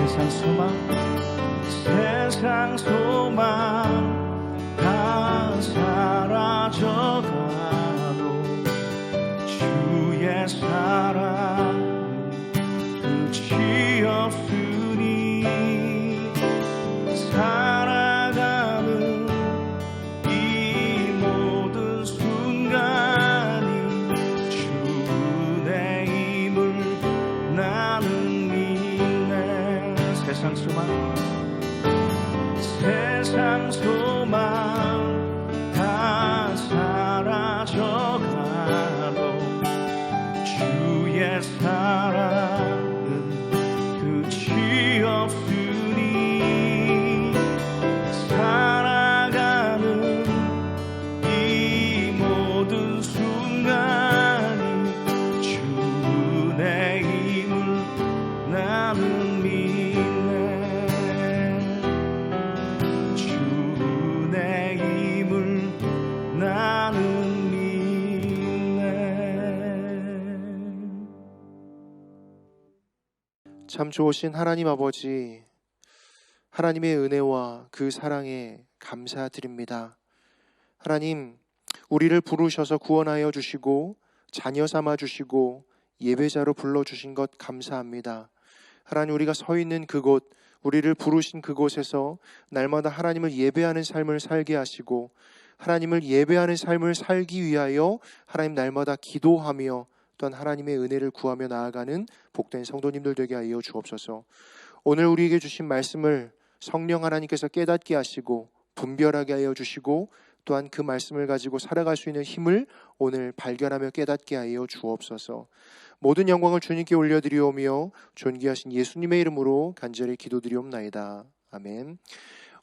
세상 소망 다 사라져가도 주의 사랑 끝이 없으니 살아가는 이 모든 순간이 주의 힘을 나는 믿네. 세상 소망 다 사라져가도 주의 사랑은 끝이 없으니 살아가는 이 모든 순간이 주의 힘을 나는 믿네. 주의 힘을 나는 믿네. 참 좋으신 하나님 아버지, 하나님의 은혜와 그 사랑에 감사드립니다. 하나님, 우리를 부르셔서 구원하여 주시고 자녀 삼아 주시고 예배자로 불러주신 것 감사합니다. 하나님, 우리가 서 있는 그곳, 우리를 부르신 그곳에서 날마다 하나님을 예배하는 삶을 살게 하시고 하나님을 예배하는 삶을 살기 위하여 하나님 날마다 기도하며 또한 하나님의 은혜를 구하며 나아가는 복된 성도님들 되게 하여 주옵소서. 오늘 우리에게 주신 말씀을 성령 하나님께서 깨닫게 하시고 분별하게 하여 주시고 또한 그 말씀을 가지고 살아갈 수 있는 힘을 오늘 발견하며 깨닫게 하여 주옵소서. 모든 영광을 주님께 올려드리오며 존귀하신 예수님의 이름으로 간절히 기도드리옵나이다. 아멘.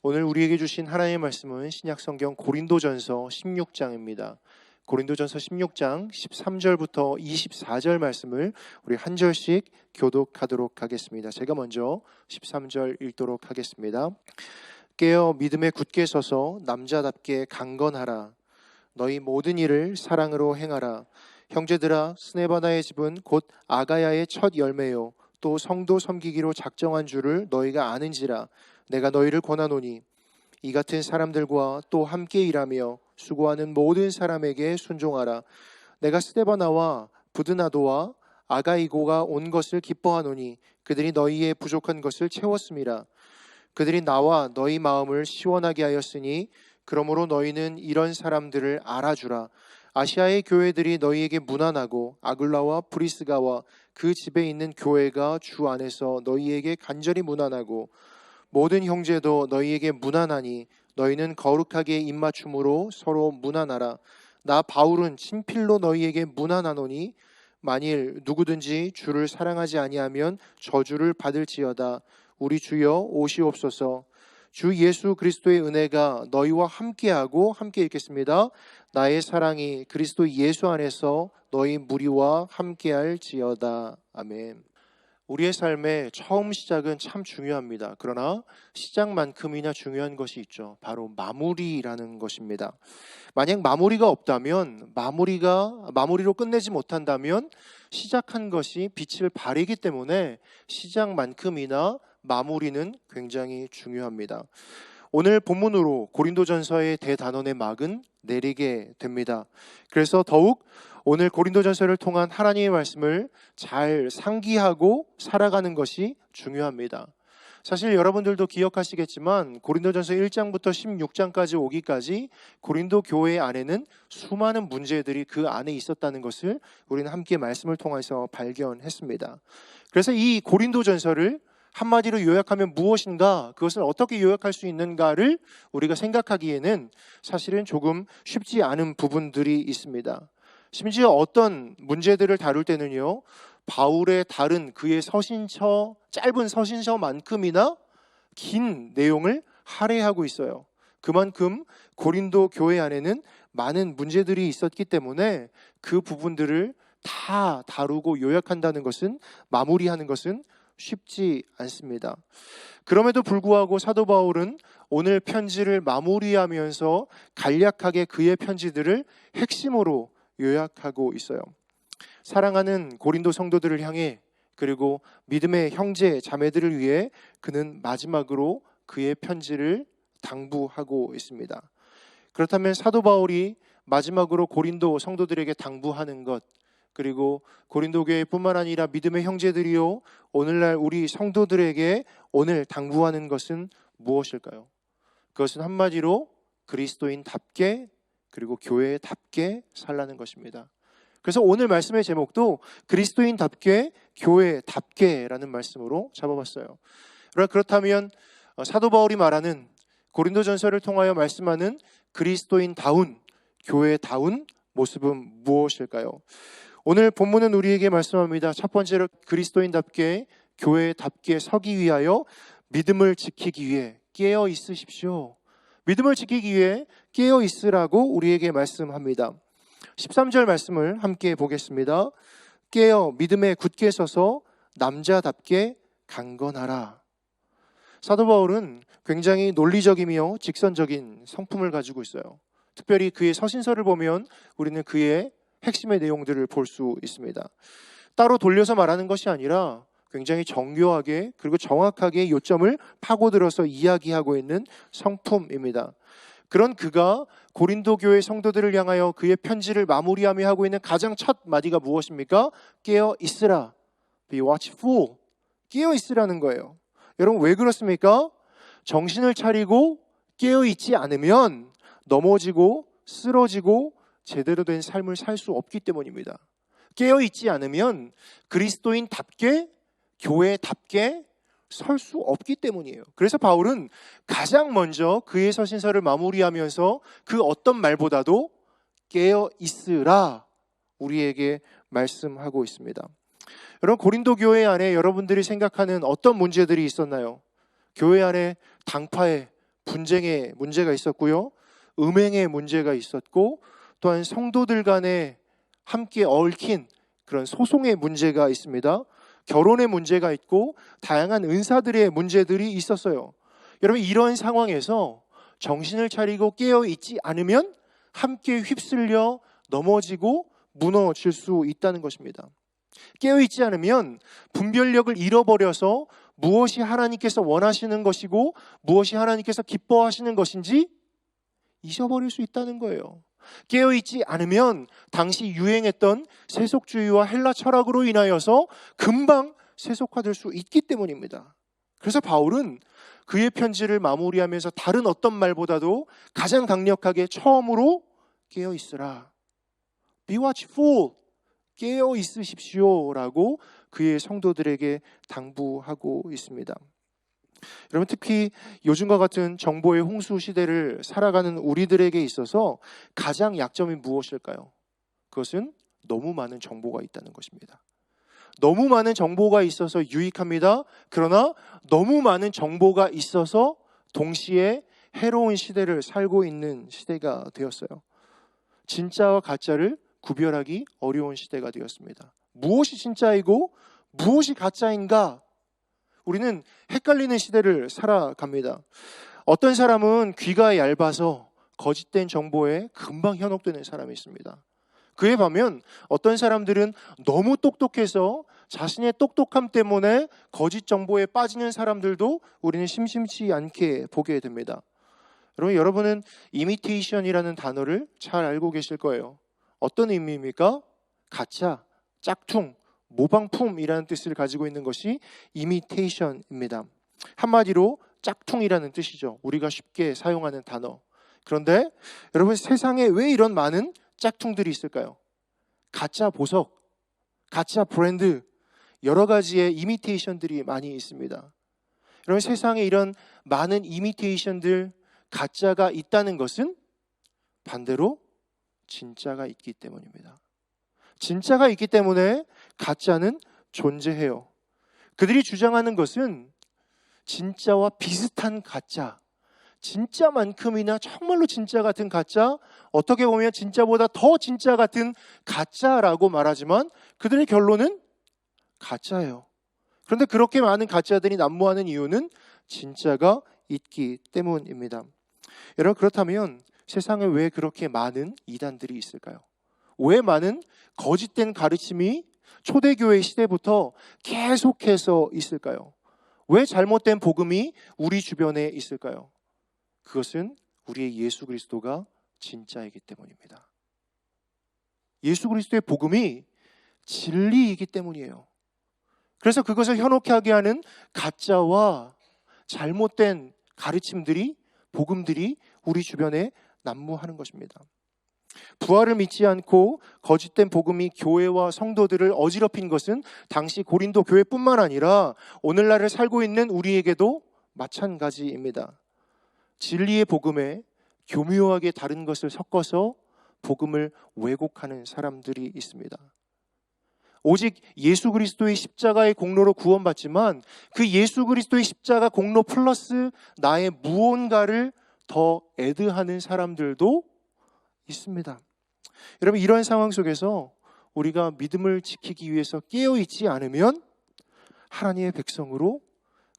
오늘 우리에게 주신 하나님의 말씀은 신약성경 고린도전서 16장입니다. 고린도전서 16장 13절부터 24절 말씀을 우리 한 절씩 교독하도록 하겠습니다. 제가 먼저 13절 읽도록 하겠습니다. 깨어 믿음에 굳게 서서 남자답게 강건하라. 너희 모든 일을 사랑으로 행하라. 형제들아, 스네바나의 집은 곧 아가야의 첫 열매요 또 성도 섬기기로 작정한 줄을 너희가 아는지라. 내가 너희를 권하노니 이 같은 사람들과 또 함께 일하며 수고하는 모든 사람에게 순종하라. 내가 스데바나와 부드나도와 아가이고가 온 것을 기뻐하노니 그들이 너희의 부족한 것을 채웠음이라. 그들이 나와 너희 마음을 시원하게 하였으니 그러므로 너희는 이런 사람들을 알아주라. 아시아의 교회들이 너희에게 문안하고 아굴라와 브리스가와 그 집에 있는 교회가 주 안에서 너희에게 간절히 문안하고 모든 형제도 너희에게 문안하니 너희는 거룩하게 입맞춤으로 서로 문안하라. 나 바울은 친필로 너희에게 문안하노니 만일 누구든지 주를 사랑하지 아니하면 저주를 받을지어다. 우리 주여 오시옵소서. 주 예수 그리스도의 은혜가 너희와 함께하고, 함께 읽겠습니다. 나의 사랑이 그리스도 예수 안에서 너희 무리와 함께할지어다. 아멘. 우리의 삶의 처음 시작은 참 중요합니다. 그러나 시작만큼이나 중요한 것이 있죠. 바로 마무리라는 것입니다. 만약 마무리가 없다면, 마무리로 끝내지 못한다면 시작한 것이 빛을 발하기 때문에 시작만큼이나 마무리는 굉장히 중요합니다. 오늘 본문으로 고린도전서의 대단원의 막은 내리게 됩니다. 그래서 더욱 오늘 고린도전서를 통한 하나님의 말씀을 잘 상기하고 살아가는 것이 중요합니다. 사실 여러분들도 기억하시겠지만 고린도전서 1장부터 16장까지 오기까지 고린도 교회 안에는 수많은 문제들이 그 안에 있었다는 것을 우리는 함께 말씀을 통해서 발견했습니다. 그래서 이 고린도전서를 한마디로 요약하면 무엇인가, 그것을 어떻게 요약할 수 있는가를 우리가 생각하기에는 사실은 조금 쉽지 않은 부분들이 있습니다. 심지어 어떤 문제들을 다룰 때는요, 바울의 다른 그의 서신서, 짧은 서신서만큼이나 긴 내용을 할애하고 있어요. 그만큼 고린도 교회 안에는 많은 문제들이 있었기 때문에 그 부분들을 다 다루고 요약한다는 것은, 마무리하는 것은 쉽지 않습니다. 그럼에도 불구하고 사도 바울은 오늘 편지를 마무리하면서 간략하게 그의 편지들을 핵심으로 요약하고 있어요. 사랑하는 고린도 성도들을 향해 그리고 믿음의 형제 자매들을 위해 그는 마지막으로 그의 편지를 당부하고 있습니다. 그렇다면 사도 바울이 마지막으로 고린도 성도들에게 당부하는 것, 그리고 고린도 교회뿐만 아니라 믿음의 형제들이요, 오늘날 우리 성도들에게 오늘 당부하는 것은 무엇일까요? 그것은 한마디로 그리스도인답게, 그리고 교회답게 살라는 것입니다. 그래서 오늘 말씀의 제목도 그리스도인답게 교회답게라는 말씀으로 잡아봤어요. 그렇다면 사도 바울이 말하는 고린도전서를 통하여 말씀하는 그리스도인다운 교회다운 모습은 무엇일까요? 오늘 본문은 우리에게 말씀합니다. 첫 번째로 그리스도인답게 교회답게 서기 위하여 믿음을 지키기 위해 깨어 있으십시오. 믿음을 지키기 위해 깨어 있으라고 우리에게 말씀합니다. 13절 말씀을 함께 보겠습니다. 깨어 믿음에 굳게 서서 남자답게 강건하라. 사도 바울은 굉장히 논리적이며 직선적인 성품을 가지고 있어요. 특별히 그의 서신서를 보면 우리는 그의 핵심의 내용들을 볼 수 있습니다. 따로 돌려서 말하는 것이 아니라 굉장히 정교하게 그리고 정확하게 요점을 파고들어서 이야기하고 있는 성품입니다. 그런 그가 고린도 교회 성도들을 향하여 그의 편지를 마무리하며 하고 있는 가장 첫 마디가 무엇입니까? 깨어 있으라. Be watchful. 깨어 있으라는 거예요. 여러분 왜 그렇습니까? 정신을 차리고 깨어 있지 않으면 넘어지고 쓰러지고 제대로 된 삶을 살 수 없기 때문입니다. 깨어 있지 않으면 그리스도인답게 교회답게 설 수 없기 때문이에요. 그래서 바울은 가장 먼저 그의 서신서를 마무리하면서 그 어떤 말보다도 깨어 있으라 우리에게 말씀하고 있습니다. 여러분 고린도 교회 안에 여러분들이 생각하는 어떤 문제들이 있었나요? 교회 안에 당파의 분쟁의 문제가 있었고요, 음행의 문제가 있었고, 또한 성도들 간에 함께 얽힌 그런 소송의 문제가 있습니다. 결혼의 문제가 있고 다양한 은사들의 문제들이 있었어요. 여러분 이런 상황에서 정신을 차리고 깨어 있지 않으면 함께 휩쓸려 넘어지고 무너질 수 있다는 것입니다. 깨어 있지 않으면 분별력을 잃어버려서 무엇이 하나님께서 원하시는 것이고 무엇이 하나님께서 기뻐하시는 것인지 잊어버릴 수 있다는 거예요. 깨어있지 않으면 당시 유행했던 세속주의와 헬라 철학으로 인하여서 금방 세속화될 수 있기 때문입니다. 그래서 바울은 그의 편지를 마무리하면서 다른 어떤 말보다도 가장 강력하게 처음으로 깨어있으라. Be watchful. 깨어있으십시오 라고 그의 성도들에게 당부하고 있습니다. 여러분 특히 요즘과 같은 정보의 홍수 시대를 살아가는 우리들에게 있어서 가장 약점이 무엇일까요? 그것은 너무 많은 정보가 있다는 것입니다. 너무 많은 정보가 있어서 유익합니다. 그러나 너무 많은 정보가 있어서 동시에 해로운 시대를 살고 있는 시대가 되었어요. 진짜와 가짜를 구별하기 어려운 시대가 되었습니다. 무엇이 진짜이고 무엇이 가짜인가? 우리는 헷갈리는 시대를 살아갑니다. 어떤 사람은 귀가 얇아서 거짓된 정보에 금방 현혹되는 사람이 있습니다. 그에 반면 어떤 사람들은 너무 똑똑해서 자신의 똑똑함 때문에 거짓 정보에 빠지는 사람들도 우리는 심심치 않게 보게 됩니다. 여러분은 이미테이션이라는 단어를 잘 알고 계실 거예요. 어떤 의미입니까? 가짜, 짝퉁, 모방품이라는 뜻을 가지고 있는 것이 이미테이션입니다. 한마디로 짝퉁이라는 뜻이죠. 우리가 쉽게 사용하는 단어. 그런데 여러분 세상에 왜 이런 많은 짝퉁들이 있을까요? 가짜 보석, 가짜 브랜드, 여러 가지의 이미테이션들이 많이 있습니다. 여러분 세상에 이런 많은 이미테이션들, 가짜가 있다는 것은 반대로 진짜가 있기 때문입니다. 진짜가 있기 때문에 가짜는 존재해요. 그들이 주장하는 것은 진짜와 비슷한 가짜, 진짜만큼이나 정말로 진짜 같은 가짜, 어떻게 보면 진짜보다 더 진짜 같은 가짜라고 말하지만 그들의 결론은 가짜예요. 그런데 그렇게 많은 가짜들이 난무하는 이유는 진짜가 있기 때문입니다. 여러분 그렇다면 세상에 왜 그렇게 많은 이단들이 있을까요? 왜 많은 거짓된 가르침이 초대교회 시대부터 계속해서 있을까요? 왜 잘못된 복음이 우리 주변에 있을까요? 그것은 우리의 예수 그리스도가 진짜이기 때문입니다. 예수 그리스도의 복음이 진리이기 때문이에요. 그래서 그것을 현혹하게 하는 가짜와 잘못된 가르침들이, 복음들이 우리 주변에 난무하는 것입니다. 부활을 믿지 않고 거짓된 복음이 교회와 성도들을 어지럽힌 것은 당시 고린도 교회뿐만 아니라 오늘날을 살고 있는 우리에게도 마찬가지입니다. 진리의 복음에 교묘하게 다른 것을 섞어서 복음을 왜곡하는 사람들이 있습니다. 오직 예수 그리스도의 십자가의 공로로 구원받지만 그 예수 그리스도의 십자가 공로 플러스 나의 무언가를 더 애드하는 사람들도 있습니다. 여러분, 이런 상황 속에서 우리가 믿음을 지키기 위해서 깨어있지 않으면 하나님의 백성으로,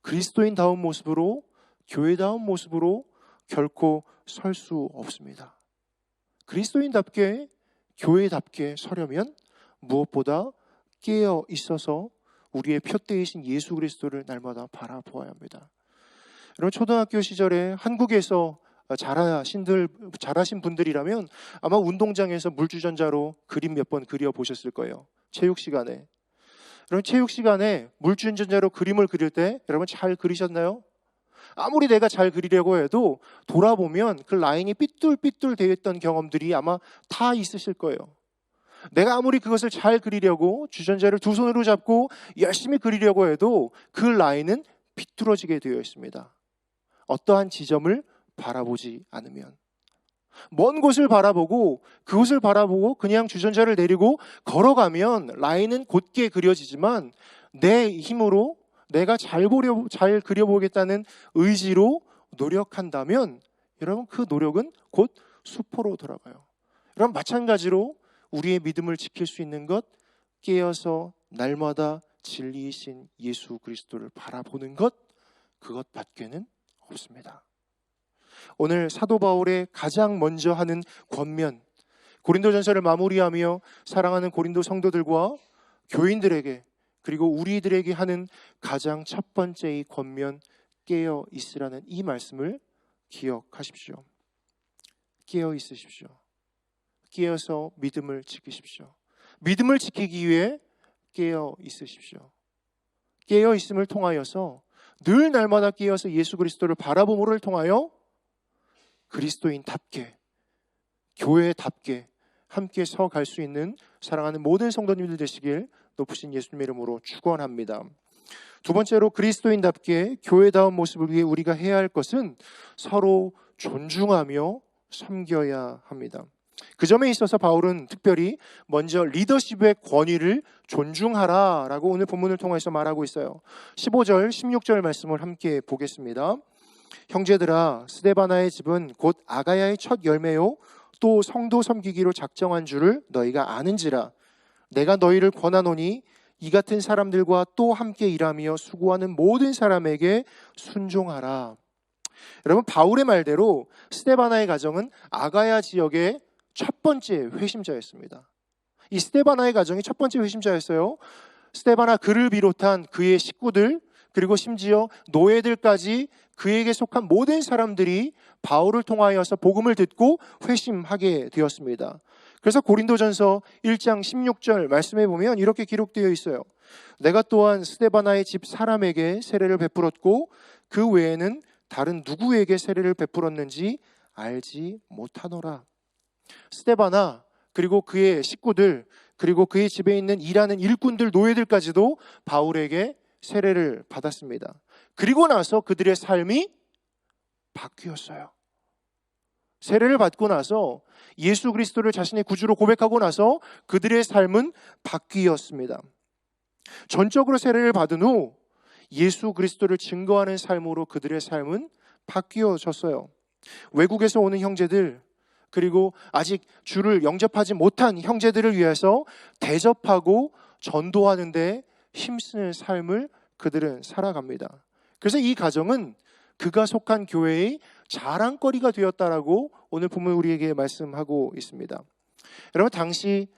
그리스도인다운 모습으로, 교회다운 모습으로 결코 설 수 없습니다. 그리스도인답게, 교회답게 서려면 무엇보다 깨어 있어서 우리의 표대이신 예수 그리스도를 날마다 바라보아야 합니다. 여러분, 초등학교 시절에 한국에서 잘하신 분들이라면 아마 운동장에서 물주전자로 그림 몇 번 그려보셨을 거예요. 체육 시간에. 여러분, 체육 시간에 물주전자로 그림을 그릴 때 여러분 잘 그리셨나요? 아무리 내가 잘 그리려고 해도 돌아보면 그 라인이 삐뚤삐뚤 되어 있던 경험들이 아마 다 있으실 거예요. 내가 아무리 그것을 잘 그리려고 주전자를 두 손으로 잡고 열심히 그리려고 해도 그 라인은 비뚤어지게 되어 있습니다. 어떠한 지점을 바라보지 않으면. 먼 곳을 바라보고 그곳을 바라보고 그냥 주전자를 내리고 걸어가면 라인은 곧게 그려지지만 내 힘으로 내가 잘 그려보겠다는 의지로 노력한다면 여러분 그 노력은 곧 수포로 돌아가요. 여러분, 마찬가지로 우리의 믿음을 지킬 수 있는 것, 깨어서 날마다 진리이신 예수 그리스도를 바라보는 것, 그것밖에는 없습니다. 오늘 사도 바울의 가장 먼저 하는 권면, 고린도전서를 마무리하며 사랑하는 고린도 성도들과 교인들에게 그리고 우리들에게 하는 가장 첫 번째의 권면, 깨어 있으라는 이 말씀을 기억하십시오. 깨어 있으십시오. 깨어서 믿음을 지키십시오. 믿음을 지키기 위해 깨어 있으십시오. 깨어 있음을 통하여서 늘 날마다 깨어서 예수 그리스도를 바라봄을 통하여 그리스도인답게, 교회답게 함께 서갈 수 있는 사랑하는 모든 성도님들 되시길 높으신 예수님의 이름으로 축원합니다. 두 번째로 그리스도인답게 교회다운 모습을 위해 우리가 해야 할 것은 서로 존중하며 섬겨야 합니다. 그 점에 있어서 바울은 특별히 먼저 리더십의 권위를 존중하라라고 오늘 본문을 통해서 말하고 있어요. 15절, 16절 말씀을 함께 보겠습니다. 형제들아, 스데바나의 집은 곧 아가야의 첫 열매요 또 성도 섬기기로 작정한 줄을 너희가 아는지라. 내가 너희를 권하노니 이 같은 사람들과 또 함께 일하며 수고하는 모든 사람에게 순종하라. 여러분, 바울의 말대로 스데바나의 가정은 아가야 지역의 첫 번째 회심자였습니다. 이 스데바나의 가정이 첫 번째 회심자였어요. 스데바나 그를 비롯한 그의 식구들, 그리고 심지어 노예들까지 그에게 속한 모든 사람들이 바울을 통하여서 복음을 듣고 회심하게 되었습니다. 그래서 고린도전서 1장 16절 말씀해 보면 이렇게 기록되어 있어요. 내가 또한 스데바나의 집 사람에게 세례를 베풀었고 그 외에는 다른 누구에게 세례를 베풀었는지 알지 못하노라. 스데바나, 그리고 그의 식구들, 그리고 그의 집에 있는 일하는 일꾼들, 노예들까지도 바울에게 세례를 받았습니다. 그리고 나서 그들의 삶이 바뀌었어요. 세례를 받고 나서 예수 그리스도를 자신의 구주로 고백하고 나서 그들의 삶은 바뀌었습니다. 전적으로 세례를 받은 후 예수 그리스도를 증거하는 삶으로 그들의 삶은 바뀌어졌어요. 외국에서 오는 형제들, 그리고 아직 주를 영접하지 못한 형제들을 위해서 대접하고 전도하는 데 힘쓰는 삶을 그들은 살아갑니다. 그래서 이 가정은 그가 속한 교회의 자랑거리가 되었다라고 오늘 본문 우리에게 말씀하고 있습니다. 여러분, 당시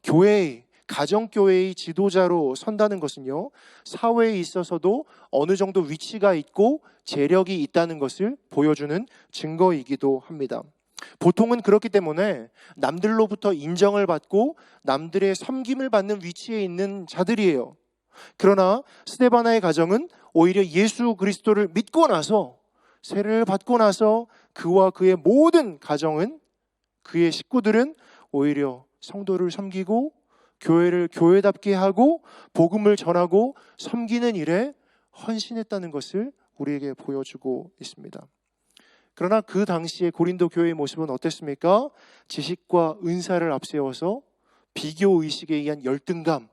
교회의 가정교회의 지도자로 선다는 것은요, 사회에 있어서도 어느 정도 위치가 있고 재력이 있다는 것을 보여주는 증거이기도 합니다. 보통은 그렇기 때문에 남들로부터 인정을 받고 남들의 섬김을 받는 위치에 있는 자들이에요. 그러나 스데바나의 가정은 오히려 예수 그리스도를 믿고 나서, 세례를 받고 나서 그와 그의 모든 가정은, 그의 식구들은 오히려 성도를 섬기고 교회를 교회답게 하고 복음을 전하고 섬기는 일에 헌신했다는 것을 우리에게 보여주고 있습니다. 그러나 그 당시에 고린도 교회의 모습은 어땠습니까? 지식과 은사를 앞세워서 비교의식에 의한 열등감,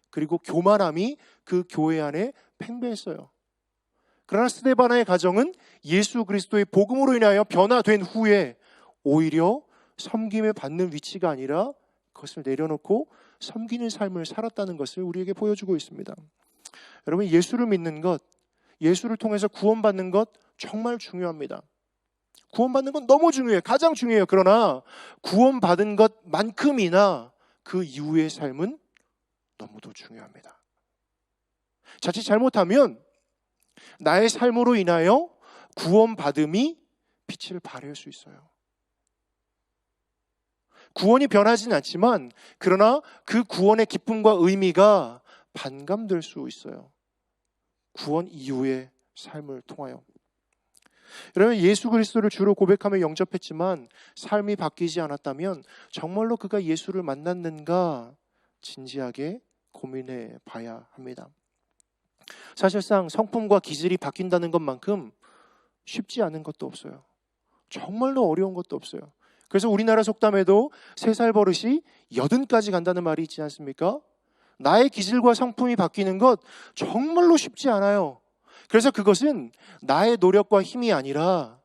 그리고 교만함이 그 교회 안에 팽배했어요. 그러나 스데바나의 가정은 예수 그리스도의 복음으로 인하여 변화된 후에 오히려 섬김을 받는 위치가 아니라 그것을 내려놓고 섬기는 삶을 살았다는 것을 우리에게 보여주고 있습니다. 여러분, 예수를 믿는 것, 예수를 통해서 구원받는 것 정말 중요합니다. 구원받는 건 너무 중요해요. 가장 중요해요. 그러나 구원받은 것만큼이나 그 이후의 삶은 너무도 중요합니다. 자칫 잘못하면 나의 삶으로 인하여 구원받음이 빛을 발할 수 있어요. 구원이 변하진 않지만 그러나 그 구원의 기쁨과 의미가 반감될 수 있어요. 구원 이후의 삶을 통하여. 여러분, 예수 그리스도를 주로 고백하며 영접했지만 삶이 바뀌지 않았다면 정말로 그가 예수를 만났는가 진지하게 고민해 봐야 합니다. 사실상 성품과 기질이 바뀐다는 것만큼 쉽지 않은 것도 없어요. 정말로 어려운 것도 없어요. 그래서 우리나라 속담에도 3살 버릇이 80까지 간다는 말이 있지 않습니까? 나의 기질과 성품이 바뀌는 것 정말로 쉽지 않아요. 그래서 그것은 나의 노력과 힘이 아니라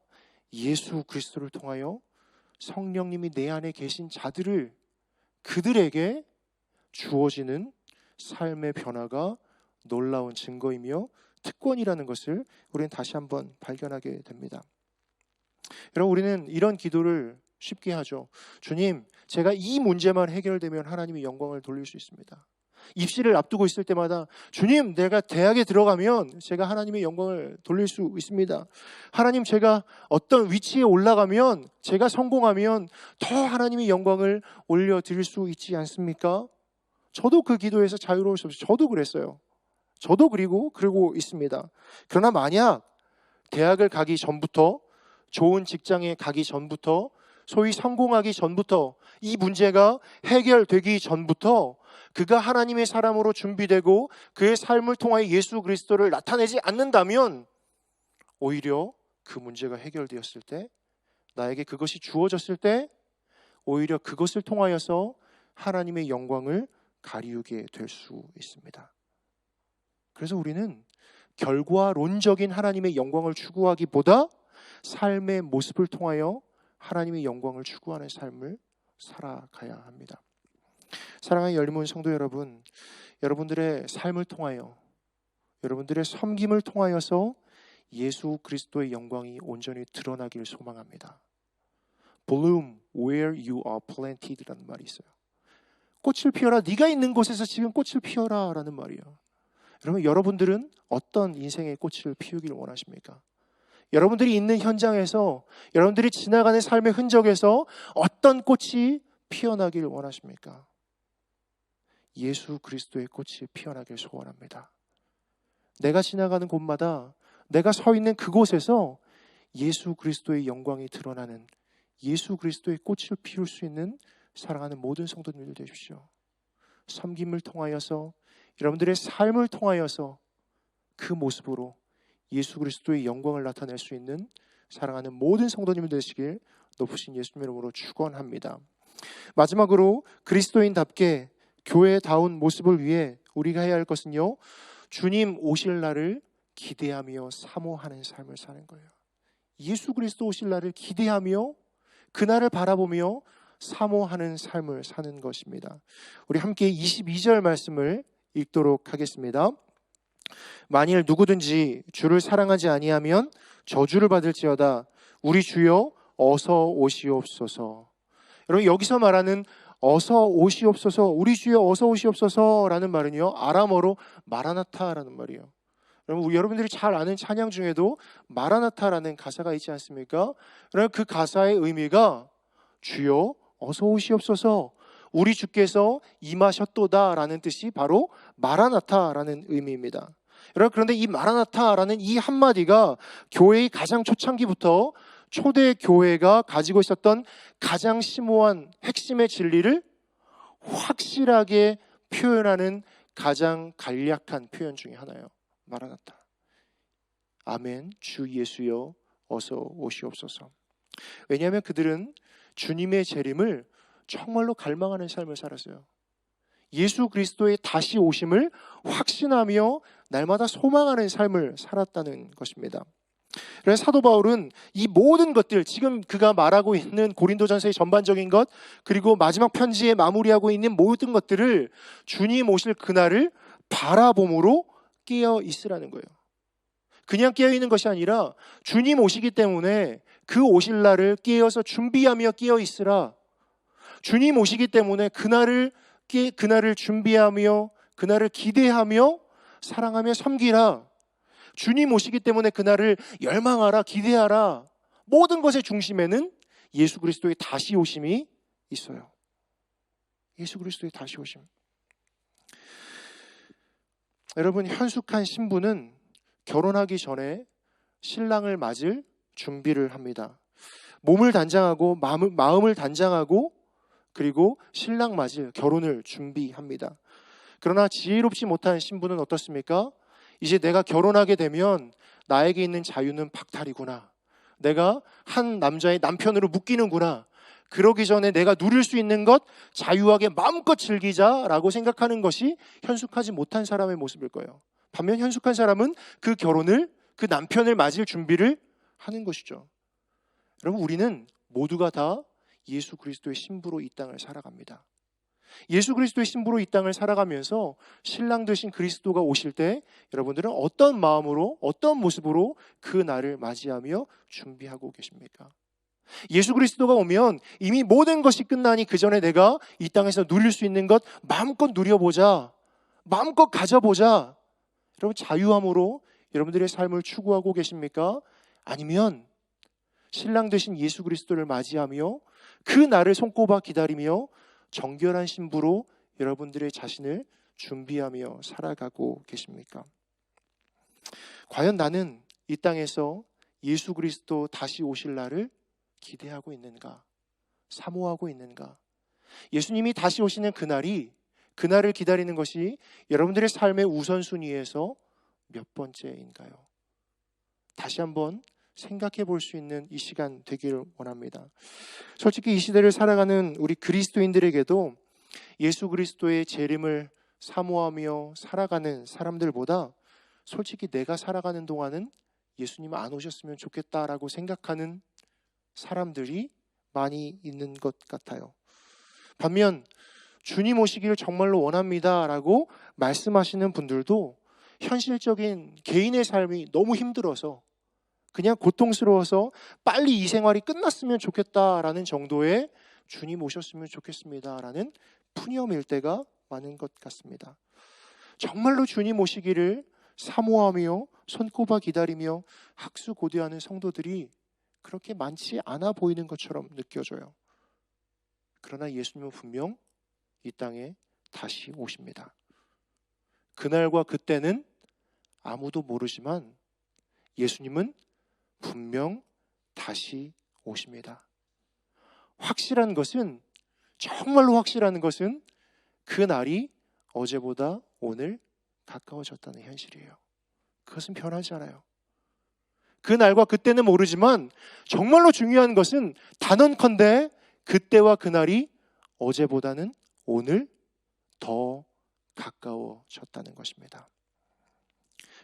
예수 그리스도를 통하여 성령님이 내 안에 계신 자들을, 그들에게 주어지는 삶의 변화가 놀라운 증거이며 특권이라는 것을 우리는 다시 한번 발견하게 됩니다. 여러분, 우리는 이런 기도를 쉽게 하죠. 주님, 제가 이 문제만 해결되면 하나님이 영광을 돌릴 수 있습니다. 입시를 앞두고 있을 때마다 주님, 내가 대학에 들어가면 제가 하나님의 영광을 돌릴 수 있습니다. 하나님, 제가 어떤 위치에 올라가면, 제가 성공하면 더 하나님의 영광을 올려드릴 수 있지 않습니까? 저도 그 기도에서 자유로울 수 없어요. 저도 그랬어요. 저도 그러고 있습니다. 그러나 만약 대학을 가기 전부터, 좋은 직장에 가기 전부터, 소위 성공하기 전부터, 이 문제가 해결되기 전부터 그가 하나님의 사람으로 준비되고 그의 삶을 통하여 예수 그리스도를 나타내지 않는다면 오히려 그 문제가 해결되었을 때, 나에게 그것이 주어졌을 때 오히려 그것을 통하여서 하나님의 영광을 가리우게 될 수 있습니다. 그래서 우리는 결과론적인 하나님의 영광을 추구하기보다 삶의 모습을 통하여 하나님의 영광을 추구하는 삶을 살아가야 합니다. 사랑하는 열린 성도 여러분, 여러분들의 삶을 통하여, 여러분들의 섬김을 통하여서 예수 그리스도의 영광이 온전히 드러나기를 소망합니다. Bloom where you are planted라는 말이 있어요. 꽃을 피워라. 네가 있는 곳에서 지금 꽃을 피워라 라는 말이에요. 여러분, 여러분들은 어떤 인생의 꽃을 피우기를 원하십니까? 여러분들이 있는 현장에서, 여러분들이 지나가는 삶의 흔적에서 어떤 꽃이 피어나기를 원하십니까? 예수 그리스도의 꽃이 피어나길 소원합니다. 내가 지나가는 곳마다, 내가 서 있는 그곳에서 예수 그리스도의 영광이 드러나는, 예수 그리스도의 꽃을 피울 수 있는 사랑하는 모든 성도님들 되십시오. 섬김을 통하여서, 여러분들의 삶을 통하여서 그 모습으로 예수 그리스도의 영광을 나타낼 수 있는 사랑하는 모든 성도님들 되시길 높으신 예수님 이름으로 축원합니다. 마지막으로 그리스도인답게 교회다운 모습을 위해 우리가 해야 할 것은요, 주님 오실 날을 기대하며 사모하는 삶을 사는 거예요. 예수 그리스도 오실 날을 기대하며 그날을 바라보며 사모하는 삶을 사는 것입니다. 우리 함께 22절 말씀을 읽도록 하겠습니다. 만일 누구든지 주를 사랑하지 아니하면 저주를 받을지어다. 우리 주여 어서 오시옵소서. 여러분, 여기서 말하는 어서 오시옵소서, 우리 주여 어서 오시옵소서 라는 말은요, 아람어로 마라나타라는 말이에요. 여러분들이 잘 아는 찬양 중에도 마라나타라는 가사가 있지 않습니까? 그럼 그 가사의 의미가 주여 어서 오시옵소서, 우리 주께서 임하셨도다 라는 뜻이 바로 마라나타라는 의미입니다. 여러분, 그런데 이 마라나타라는 이 한마디가 교회의 가장 초창기부터 초대 교회가 가지고 있었던 가장 심오한 핵심의 진리를 확실하게 표현하는 가장 간략한 표현 중에 하나예요. 마라나타. 아멘, 주 예수여 어서 오시옵소서. 왜냐하면 그들은 주님의 재림을 정말로 갈망하는 삶을 살았어요. 예수 그리스도의 다시 오심을 확신하며 날마다 소망하는 삶을 살았다는 것입니다. 그래서 사도 바울은 이 모든 것들, 지금 그가 말하고 있는 고린도전서의 전반적인 것, 그리고 마지막 편지에 마무리하고 있는 모든 것들을 주님 오실 그날을 바라봄으로 깨어 있으라는 거예요. 그냥 깨어 있는 것이 아니라 주님 오시기 때문에 그 오실 날을 깨어서 준비하며 깨어 있으라. 주님 오시기 때문에 그날을 준비하며 그날을 기대하며 사랑하며 섬기라. 주님 오시기 때문에 그날을 열망하라, 기대하라. 모든 것의 중심에는 예수 그리스도의 다시 오심이 있어요. 예수 그리스도의 다시 오심. 여러분, 현숙한 신부는 결혼하기 전에 신랑을 맞을 준비를 합니다. 몸을 단장하고 마음을 단장하고 그리고 신랑 맞을 결혼을 준비합니다. 그러나 지혜롭지 못한 신부는 어떻습니까? 이제 내가 결혼하게 되면 나에게 있는 자유는 박탈이구나. 내가 한 남자의 남편으로 묶이는구나. 그러기 전에 내가 누릴 수 있는 것 자유하게 마음껏 즐기자라고 생각하는 것이 현숙하지 못한 사람의 모습일 거예요. 반면 현숙한 사람은 그 결혼을, 그 남편을 맞을 준비를 하는 것이죠. 여러분, 우리는 모두가 다 예수 그리스도의 신부로 이 땅을 살아갑니다. 예수 그리스도의 신부로 이 땅을 살아가면서 신랑 되신 그리스도가 오실 때 여러분들은 어떤 마음으로, 어떤 모습으로 그 날을 맞이하며 준비하고 계십니까? 예수 그리스도가 오면 이미 모든 것이 끝나니 그 전에 내가 이 땅에서 누릴 수 있는 것 마음껏 누려보자, 마음껏 가져보자. 여러분, 자유함으로 여러분들의 삶을 추구하고 계십니까? 아니면 신랑 되신 예수 그리스도를 맞이하며 그 날을 손꼽아 기다리며 정결한 신부로 여러분들의 자신을 준비하며 살아가고 계십니까? 과연 나는 이 땅에서 예수 그리스도 다시 오실 날을 기대하고 있는가? 사모하고 있는가? 예수님이 다시 오시는 그날을 기다리는 것이 여러분들의 삶의 우선순위에서 몇 번째인가요? 다시 한번 생각해 볼 수 있는 이 시간 되기를 원합니다. 솔직히 이 시대를 살아가는 우리 그리스도인들에게도 예수 그리스도의 재림을 사모하며 살아가는 사람들보다 솔직히 내가 살아가는 동안은 예수님 안 오셨으면 좋겠다라고 생각하는 사람들이 많이 있는 것 같아요. 반면 주님 오시기를 정말로 원합니다라고 말씀하시는 분들도 현실적인 개인의 삶이 너무 힘들어서 그냥 고통스러워서 빨리 이 생활이 끝났으면 좋겠다라는 정도의 주님 오셨으면 좋겠습니다라는 푸념일 때가 많은 것 같습니다. 정말로 주님 오시기를 사모하며 손꼽아 기다리며 학수고대하는 성도들이 그렇게 많지 않아 보이는 것처럼 느껴져요. 그러나 예수님은 분명 이 땅에 다시 오십니다. 그날과 그때는 아무도 모르지만 예수님은 분명 다시 오십니다. 확실한 것은, 정말로 확실한 것은 그 날이 어제보다 오늘 가까워졌다는 현실이에요. 그것은 변하지 않아요. 그 날과 그때는 모르지만 정말로 중요한 것은 단언컨대 그때와 그날이 어제보다는 오늘 더 가까워졌다는 것입니다.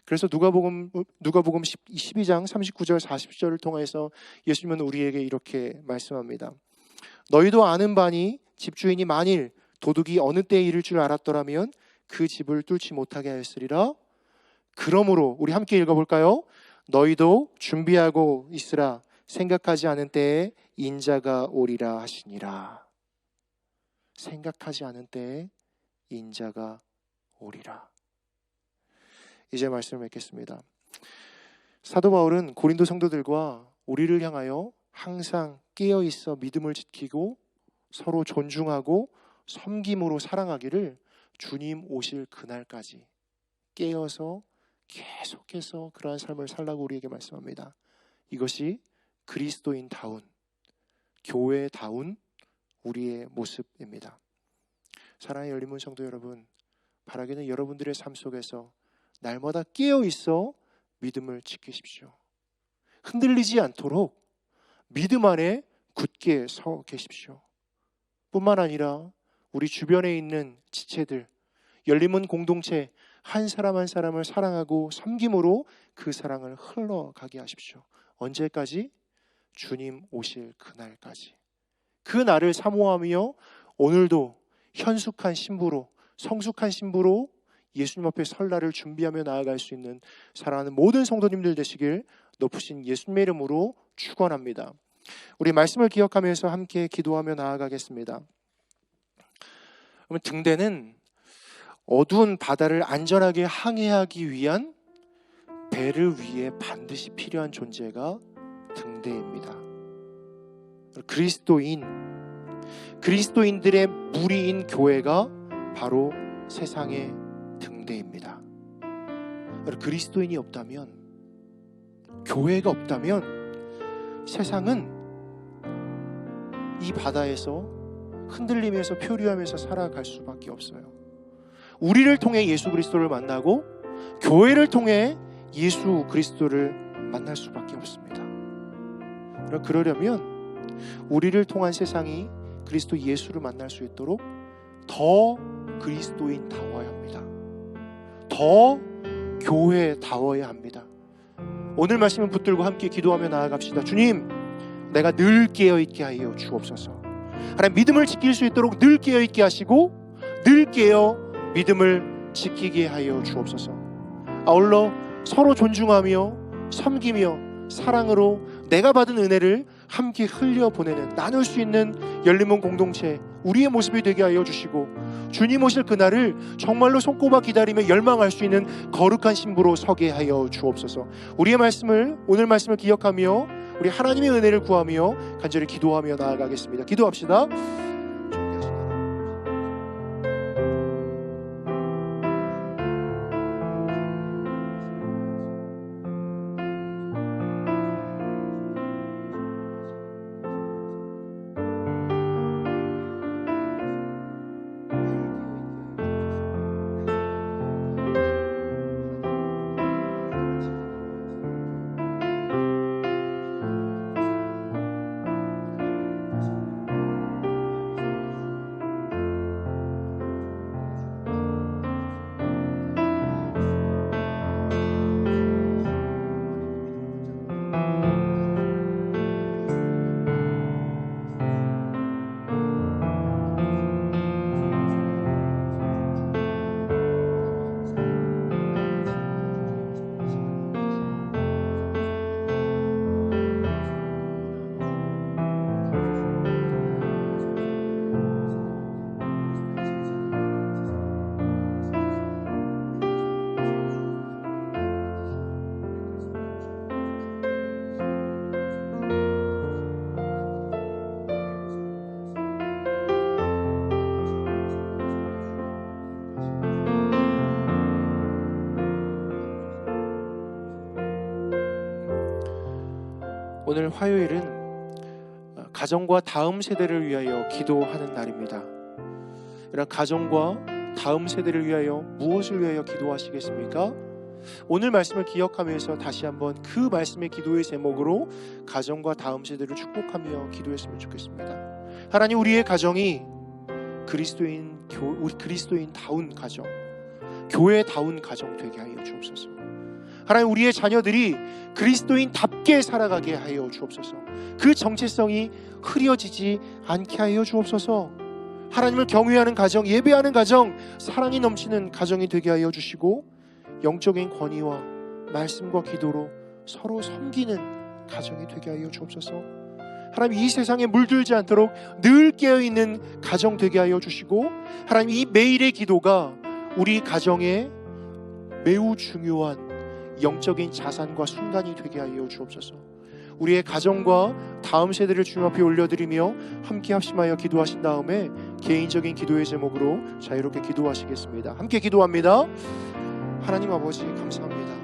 그래서 누가복음 12장 39절 40절을 통해서 예수님은 우리에게 이렇게 말씀합니다. 너희도 아는 바니 집주인이 만일 도둑이 어느 때에 이를 줄 알았더라면 그 집을 뚫지 못하게 하였으리라. 그러므로 우리 함께 읽어볼까요? 너희도 준비하고 있으라. 생각하지 않은 때에 인자가 오리라 하시니라. 생각하지 않은 때에 인자가 오리라. 이제 말씀을 맺겠습니다. 사도 바울은 고린도 성도들과 우리를 향하여 항상 깨어 있어 믿음을 지키고 서로 존중하고 섬김으로 사랑하기를 주님 오실 그날까지 깨어서 계속해서 그러한 삶을 살라고 우리에게 말씀합니다. 이것이 그리스도인다운, 교회다운 우리의 모습입니다. 사랑하는 열린문 성도 여러분, 바라기는 여러분들의 삶 속에서 날마다 깨어 있어 믿음을 지키십시오. 흔들리지 않도록 믿음 안에 굳게 서 계십시오. 뿐만 아니라 우리 주변에 있는 지체들, 열린문 공동체 한 사람 한 사람을 사랑하고 섬김으로 그 사랑을 흘러가게 하십시오. 언제까지? 주님 오실 그날까지. 그 날을 사모하며 오늘도 현숙한 신부로, 성숙한 신부로 예수님 앞에 설날을 준비하며 나아갈 수 있는 사랑하는 모든 성도님들 되시길 높으신 예수님의 이름으로 축원합니다. 우리 말씀을 기억하면서 함께 기도하며 나아가겠습니다. 그러면 등대는 어두운 바다를 안전하게 항해하기 위한 배를 위해 반드시 필요한 존재가 등대입니다. 그리스도인들의 무리인 교회가 바로 세상의 등대입니다. 그리스도인이 없다면, 교회가 없다면 세상은 이 바다에서 흔들리면서 표류하면서 살아갈 수밖에 없어요. 우리를 통해 예수 그리스도를 만나고 교회를 통해 예수 그리스도를 만날 수밖에 없습니다. 그러려면 우리를 통한 세상이 그리스도 예수를 만날 수 있도록 더 그리스도인다워야 합니다. 더 교회다워야 합니다. 오늘 말씀을 붙들고 함께 기도하며 나아갑시다. 주님, 내가 늘 깨어있게 하여 주옵소서. 하나님, 믿음을 지킬 수 있도록 늘 깨어있게 하시고 늘 깨어 믿음을 지키게 하여 주옵소서. 아울러 서로 존중하며 섬기며 사랑으로 내가 받은 은혜를 함께 흘려보내는, 나눌 수 있는 열린문 공동체, 우리의 모습이 되게 하여 주시고 주님 오실 그날을 정말로 손꼽아 기다리며 열망할 수 있는 거룩한 신부로 서게 하여 주옵소서. 우리의 말씀을, 오늘 말씀을 기억하며 우리 하나님의 은혜를 구하며 간절히 기도하며 나아가겠습니다. 기도합시다. 오늘 화요일은 가정과 다음 세대를 위하여 기도하는 날입니다. 이런 가정과 다음 세대를 위하여 무엇을 위하여 기도하시겠습니까? 오늘 말씀을 기억하면서 다시 한번 그 말씀의 기도의 제목으로 가정과 다음 세대를 축복하며 기도했으면 좋겠습니다. 하나님, 우리의 가정이 그리스도인다운 가정, 교회다운 가정 되게 하여 주옵소서. 하나님, 우리의 자녀들이 그리스도인답게 살아가게 하여 주옵소서. 그 정체성이 흐려지지 않게 하여 주옵소서. 하나님을 경외하는 가정, 예배하는 가정, 사랑이 넘치는 가정이 되게 하여 주시고 영적인 권위와 말씀과 기도로 서로 섬기는 가정이 되게 하여 주옵소서. 하나님 이 세상에 물들지 않도록 늘 깨어있는 가정 되게 하여 주시고, 하나님 이 매일의 기도가 우리 가정에 매우 중요한 영적인 자산과 순간이 되게 하여 주옵소서. 우리의 가정과 다음 세대를 주님 앞에 올려드리며 함께 합심하여 기도하신 다음에 개인적인 기도의 제목으로 자유롭게 기도하시겠습니다. 함께 기도합니다. 하나님 아버지 감사합니다.